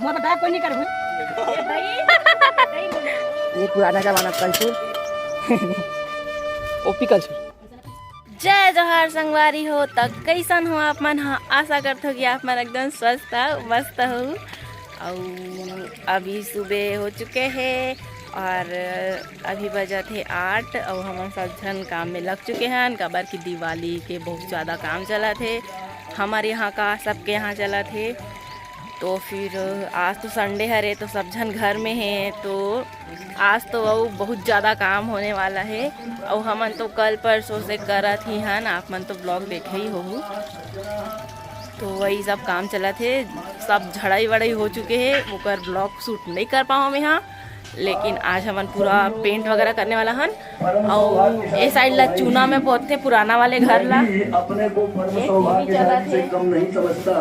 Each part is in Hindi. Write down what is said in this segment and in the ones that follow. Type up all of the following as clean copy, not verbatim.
मैं बताया कोई नहीं कर ये पुराना जमाना कल्चर ओपी कल्चर। जय जोहार संगवारी हो तक कैसन हो आप मन। हाँ आशा करते हो कि आप मन एकदम स्वस्थ मस्त हो। और अभी सुबह हो चुके हैं और अभी बजा थे 8 और हम सब जन काम में लग चुके हैं। कबर की दिवाली के बहुत ज़्यादा काम चला थे हमारे यहाँ का, सबके यहाँ चला थे। तो फिर आज तो संडे हरे तो सब जन घर में हैं, तो आज तो वो बहुत ज़्यादा काम होने वाला है। और हमन तो कल परसों से करत ही हैं, आप मन तो ब्लॉग देखे ही हो। तो वही सब काम चला थे, सब झड़ाई वड़ाई हो चुके हैं। वो कर ब्लॉग शूट नहीं कर पाऊँ मैं यहाँ, लेकिन आज हमन पूरा पेंट वगैरह करने वाला हन। और ये साइड ला चूना में पोतते पुराना वाले घर ला अपने को कम नहीं समझता,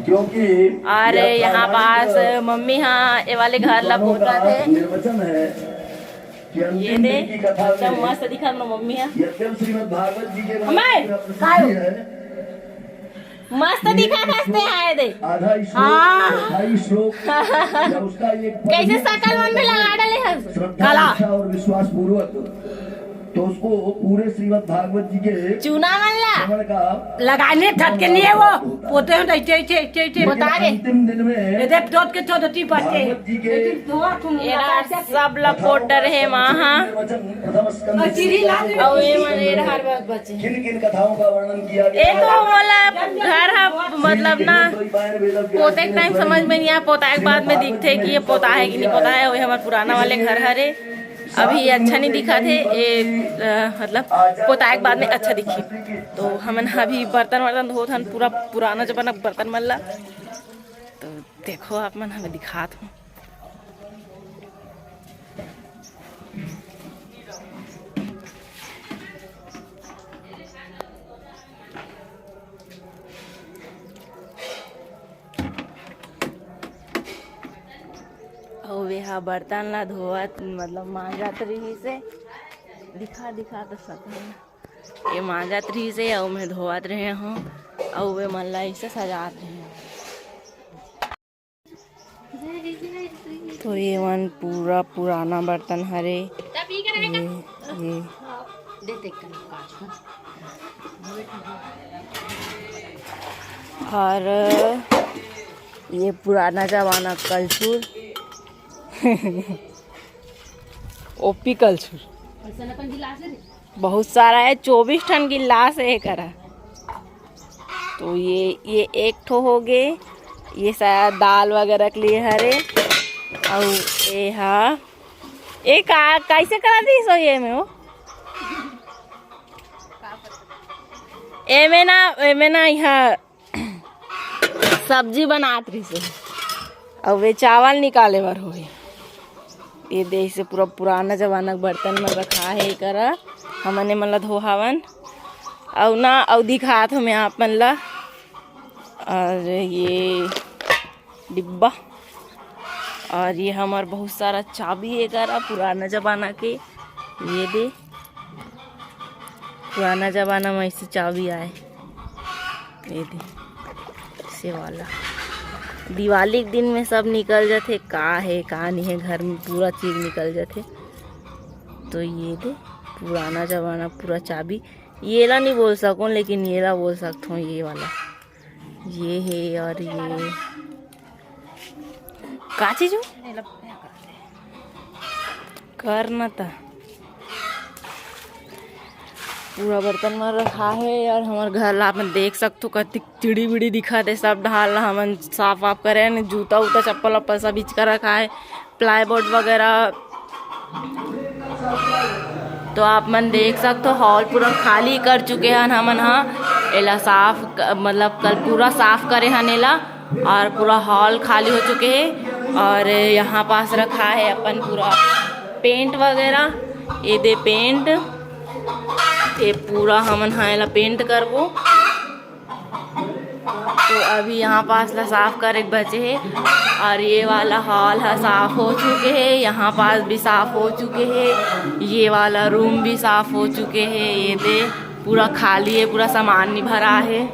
क्योंकि और यहाँ पास मम्मी हाँ ये वाले घर ला पोता थे। निर्वचन है कि ये दे अच्छा मस्त दिखा मम्मी है, श्रीमद् भागवत जी के मस्त दिखा हंसते हैं दे आधा श्लोक उसका कैसे सकल मन में लगा डाले हैं काला और विश्वास पूर्वक, तो उसको पूरे श्रीमद् भागवत जी के चूना मल्ला का लगाने छत के लिए वो पोते हैं बता दे अंतिम दिन में ये देख दोस्त के छोटी पड़ते भागवत जी के ये सब लपोटर है वहाँ प्रथम स्कंद और ये मने हर बात बचे किन किन कथाओं का वर्णन किया ये गया तो मतलब घर है मतलब ना पोते के टाइम समझ में नहीं आया, पोता के बाद में दिखते कि ये पोता है कि नहीं पोता है। वही हमारे पुराना वाले घर हरे अभी अच्छा नहीं दिखा थे ये मतलब पोताए के बाद में अच्छा दिखी। तो हमन अभी बर्तन वर्तन धोत हन, पूरा पुराना जमाना बर्तन मल्ला। तो देखो आप मन हमें दिखात हूँ। और वे बर्तन ला धोवत मतलब मांजत रही से दिखा तो सकते ये मांजत रही से और मैं धोवत रहे हूँ और वे मन ला इसे सजात रहे हैं। तो ये मन पूरा पुराना बर्तन हरे ये और ये पुराना जमाना कल्चर ओपी कल्चर बहुत सारा है, 24 टन गिलास है करा। तो ये एक ठो हो गए, ये शायद दाल वगैरह के लिए हरे। और ये हाँ एक कैसे करा दी सो ये में हो ए में ना यहाँ सब्जी बनात रही से और वे चावल निकाले बर हो। ये देख से पूरा पुराना जमाना बर्तन में रखा है करा हमने मतलब धोहावन और ना और दिखात हमें आप मन ला। और ये डिब्बा और ये हमार बहुत सारा चाबी है करा पुराना जमाना के। ये दे पुराना जमाना में ऐसी चाबी आए, ये दे से वाला दिवाली के दिन में सब निकल जाते का है का नहीं है, घर में पूरा चीज निकल जाते। तो ये दे पुराना जमाना पूरा चाबी, ये ला नहीं बोल सकूँ लेकिन ये ला बोल सकता हूँ। ये वाला ये है और ये का चीज करना था पूरा बर्तन में रखा है। और हमारे घर ला अपन देख सकते हो कति चिड़ी बिड़ी दिखा दे, सब ढाल हमन साफ वाफ करे न, जूता उता चप्पल वप्पल सब बीच कर रखा है, प्लाईबोर्ड वगैरह। तो आप मन देख सकते हो हॉल पूरा खाली कर चुके हैं हमन। हाँ एला साफ मतलब कल पूरा साफ करे हन एला और पूरा हॉल खाली हो चुके हैं। और यहाँ पास रखा है अपन पूरा पेंट वगैरह, ये दे पेंट ये पूरा हमन हाँ पेंट करबो। तो अभी यहाँ पास ला साफ करे बचे है। और ये वाला हॉल है साफ हो चुके हैं, यहाँ पास भी साफ हो चुके हैं, ये वाला रूम भी साफ हो चुके हैं। ये दे पूरा खाली है, पूरा सामान नहीं भरा है।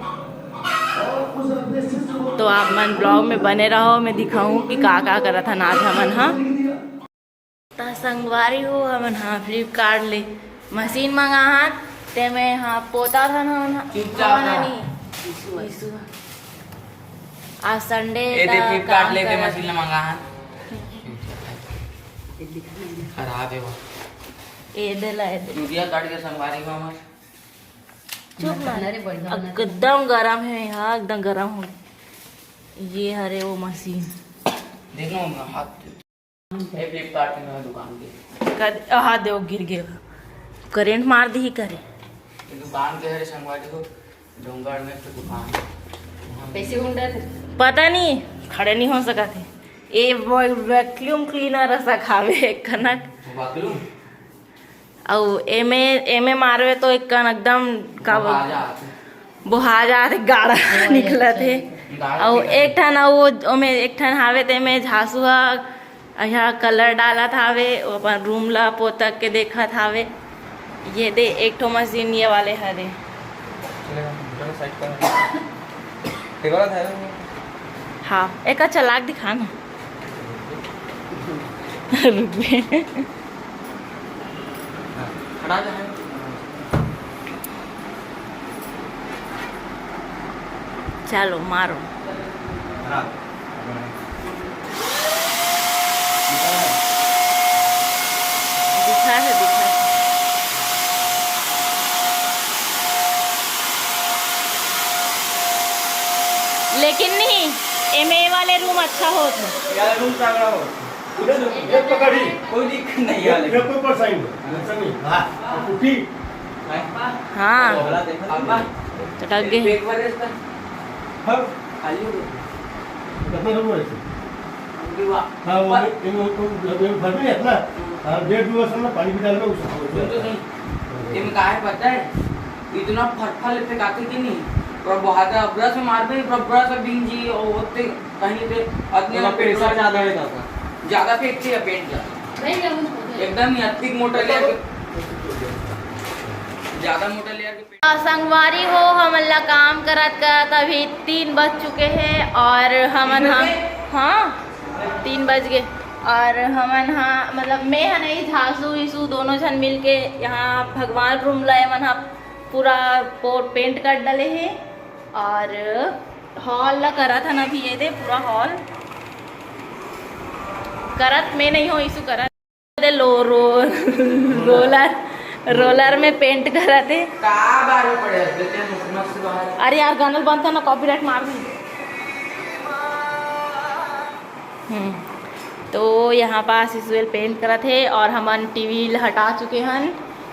तो आप मन ब्लॉग में बने रहो, मैं दिखाऊँ कि का करा था आज हमन। हाँ तो संगवारी हो हमन हाँ फ्लिपकार्ट ले मशीन मंगा हाँ ते में हाँ पोता था ना आज संडे फ्लिपकार्ट लेके मशीन मंगा हाँ खराब है वो यूरिया काट के संगवारी को हमार चुप ना एकदम गरम है यहाँ, एकदम गरम हो। ये हरे वो मशीन देखो हाथ फ्लिपकार्ट में दुकान के हाथ दे गिर गए, करेंट मार दी ही करे दुकान के हरे संगवारी को डोंगरगढ़ में तो दुकान पैसे पता नहीं खड़े नहीं हो सका थे। ये वैक्यूम क्लीनर ऐसा खावे कनक और एमे मारवे तो एक कन एकदम का बुहा जाते गाढ़ा निकला थे। और एक ठन वो में एक ठन हावे ते में झांसू यहाँ कलर डाला थावे अपन रूम ला पोतक के देखा थावे। ये दे एक ठो मशीन ये वाले हरे हाँ एक चलाक दिखा ना चलो मारो दिखा है लेकिन नहीं एमए वाले रूम अच्छा हो रूम तगड़ा हो एक पकड़ी कोई दिक्कत नहीं है एक ऊपर साइन नहीं हां उठी हाँ चटक गए एक बार इसका हां खाली हो कितना रूम है हां वो भर भी है ना डेढ़ दिवस में पानी भी डाल दो ये में काहे पता है इतना फटफल पे काके की नहीं पर बहुत ब्रश में मार भी ब्रश बिंजी और होते कहीं पे अपने प्रेशर ज्यादा फेंकती है पेंट एकदम ही अतिक मोटा लेयर ज्यादा मोटा लेयर के संगवारी हो हमला काम करत अभी 3 बज चुके हैं और हमन हाँ 3 बज गए और हमन हाँ मतलब मैं है नहीं झांसू ईसू दोनों जन मिल के यहाँ भगवान रूम लाए मन हाँ पूरा पेंट कर डाले हैं और हॉल ला करा था ना भी ये दे पूरा हॉल करत में नहीं हो ईसू करत दे रोलर में पेंट करा थे। अरे यार गानल बंद था ना कॉपीराइट मार दी। तो यहाँ पास इस पेंट करा थे और हम टीवी हटा चुके हैं।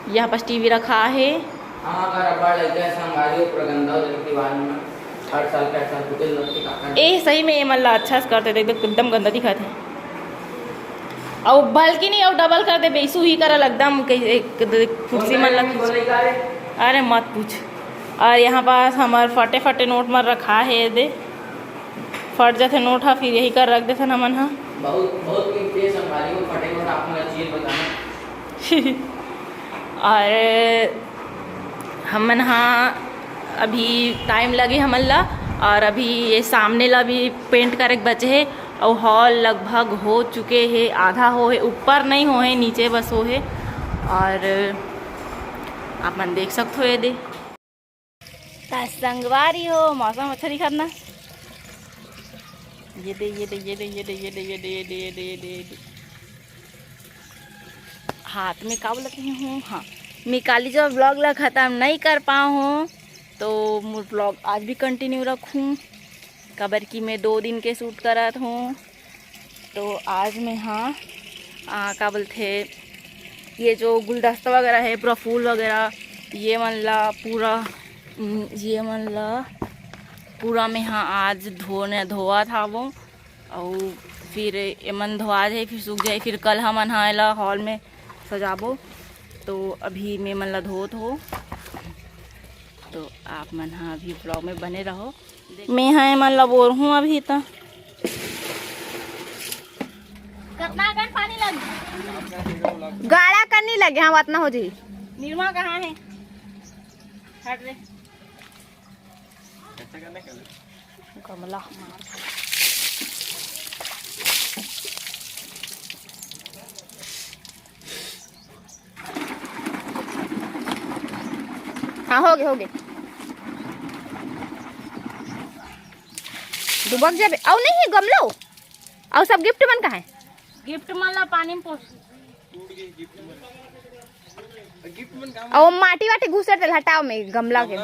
यहाँ पास टीवी रखा है ए सही में ये मल्ला अच्छा से करते थे एकदम गंदा दिखाते और बल्कि नहीं और डबल कर दे बेसू ही करल एकदम कुर्सी मन लग। अरे मत पूछ। और यहाँ पास हमारे फटे फटे नोट मर रखा है दे फट जाते नोट हाँ फिर यही कर रख देते ना मन हाँ और हमन हाँ अभी टाइम लगे हमला और अभी ये सामने ला भी पेंट करे बचे है और हॉल लगभग हो चुके हैं आधा हो है ऊपर नहीं हो है नीचे बस हो है। और आप मन देख सकते हो ये दे संगवारी हो मौसम अच्छा दिखा ना ये दे ये दे ये दे ये दे ये दे ये दे ये दे ये दे ये दे हाथ में काब लगी हूँ। हाँ मैं काली जब ब्लॉग ला ख़त्म नहीं कर पाऊँ तो मैं ब्लॉग आज भी कंटिन्यू रखूँ कबर की मैं 2 दिन के शूट करत हूँ। तो आज मैं हाँ क्या बोलते ये जो गुलदस्ता वगैरह है पूरा फूल वगैरह ये मन ला पूरा मैं हाँ आज धोआ था वो और फिर ये मन धोआ जाए फिर सूख जाए फिर कल हम हाँ ला हॉल में सजाबो। तो अभी मैं मन ला धोत हो तो आप मन हाँ अभी ब्लॉग में बने रहो। मैं हाँ मन ला बोर हूँ अभी तो कितना गन पानी लग गाड़ा करनी लगे हाँ बात ना हो जी। निर्मा कहाँ है हट रे गमला हाँ हो गए डुबक जाबे औ नहीं गमलो औ सब गिफ्ट मन का है गिफ्ट माला पानी में पोस औ माटी वाटी घुसर तेल हटाओ में गमला के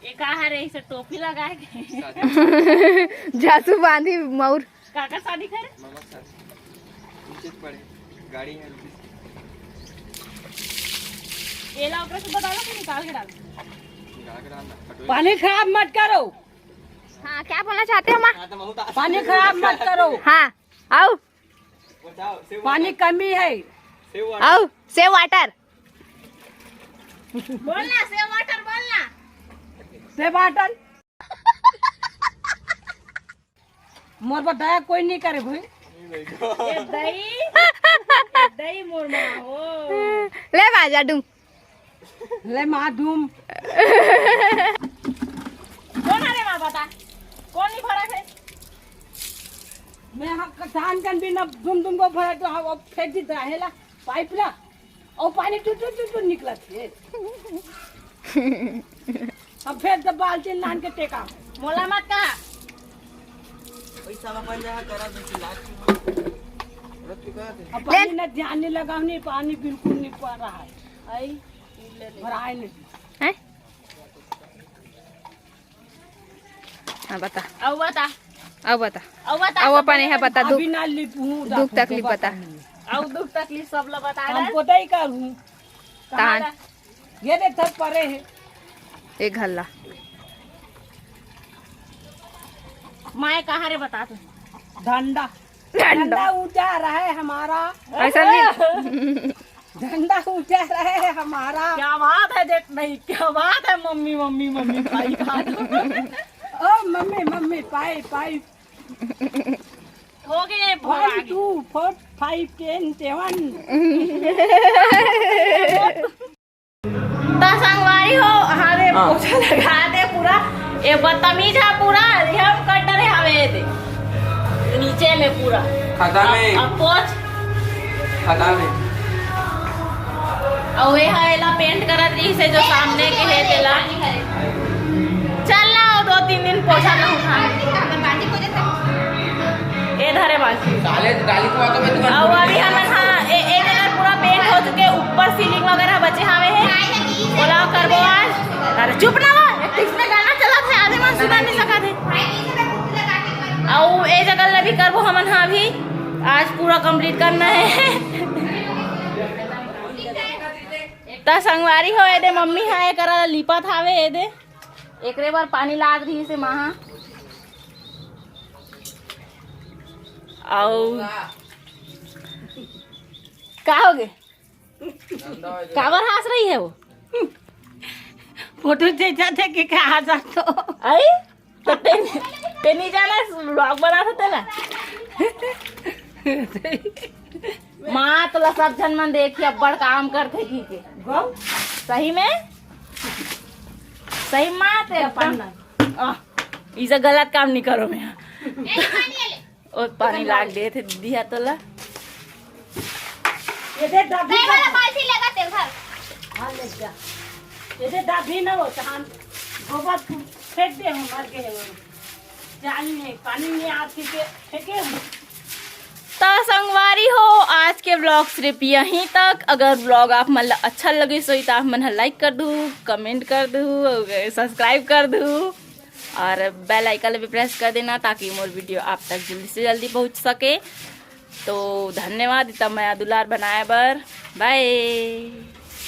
ये कहा रे इसे टोपी लगा के जासू बांधी मौर काका शादी करे मामा साथ नीचे पड़े गाड़ी है एला ऊपर से बता लो कि निकाल के डाल निकाल के डालना पानी खराब मत करो। हाँ क्या बोलना चाहते हो माँ पानी खराब मत करो। हाँ आओ पानी कमी है। आओ सेव वाटर बोलना सेव वाटर बोलना सेव वाटर मोर बताया कोई नहीं करे भाई ये दही मोर माँ हो ले बाजा डूम ले माधुम कौन है रे माँ बता कौन नहीं भरा है मैं हम किसान कन भी ना दुम को भरा तो हम अब फेंक दी रहेला पाइप ला और पानी टू निकला थे अब फिर तो बाल्टी लान के टेका मोला मत कहा पैसा अपन जहाँ करा दे अब पानी ना ध्यान नहीं लगा नहीं पानी बिल्कुल नहीं पड़ रहा है आई भराए नहीं हैं हाँ बता अब बता अब अपन है बता दुख अभी ना लिपू दुख तकलीफ बता अब दुख तकलीफ सब लोग बता रहे हम पता ही करूँ कहाँ ये देख थक परे है एक हल्ला माए कहाँ रे बता तू धंधा डंडा ऊंचा रहा है हमारा ऐसा नहीं झंडा ऊंचा रहा है हमारा क्या बात है देख नहीं क्या बात है मम्मी मम्मी मम्मी पाई खा ओ मम्मी मम्मी पाई पाई हो गए 1 2 4 5 10 7 तो संगवारी हो हरे पोछा लगा दे पूरा ये बदतमीज है पूरा हम कटर हवे दे नीचे में पूरा खाता में अब पोछ खाता में और ये है ला पेंट करत रही से जो सामने के है तेला चल ना 2-3 दिन पोछा ना उठा ये धरे बाकी डाली को तो मैं तुम्हें और अभी हम हां ए जगह पूरा पेंट हो चुके ऊपर सीलिंग वगैरह बचे हवे है बोला करबो आज अरे चुप ना हो इसमें गाना चला था आधे मन सुना नहीं सका थे और ए जगह ला भी करबो हमन हां भी आज पूरा कंप्लीट करना है ता संगवारी हो ए दे मम्मी हां ए करा लिपत हावे ए दे एकरे बार पानी लाग रही से महा आओ का हो गए काबर हंस रही है वो फोटो जैसा थे कि कहा जा तो आई तो नहीं जाना ब्लॉग बना सकते ना माँ तो सब जन मन देखी अब्बड़ काम करते की के सही में सही माँ ते इसे गलत काम नहीं करो मैं और पानी लाग दे थे दिया तो ला ये दे डब्बी वाला बाल्टी लगा तेल भर हां ले जा ये दे डब्बी ना हो तहां गोबर फेंक दे हम मर के है वो जानी है पानी में आप के फेंके हम तो संगवारी हो आज के ब्लॉग सिर्फ यहीं तक अगर ब्लॉग आप मन अच्छा लगे सो तो आप मन लाइक कर दू कमेंट कर दू सब्सक्राइब कर दू और बेल आइकन भी प्रेस कर देना ताकि मोर वीडियो आप तक जल्दी से जल्दी पहुंच सके तो धन्यवाद इतना मैं दुलार बनाए बर बाय।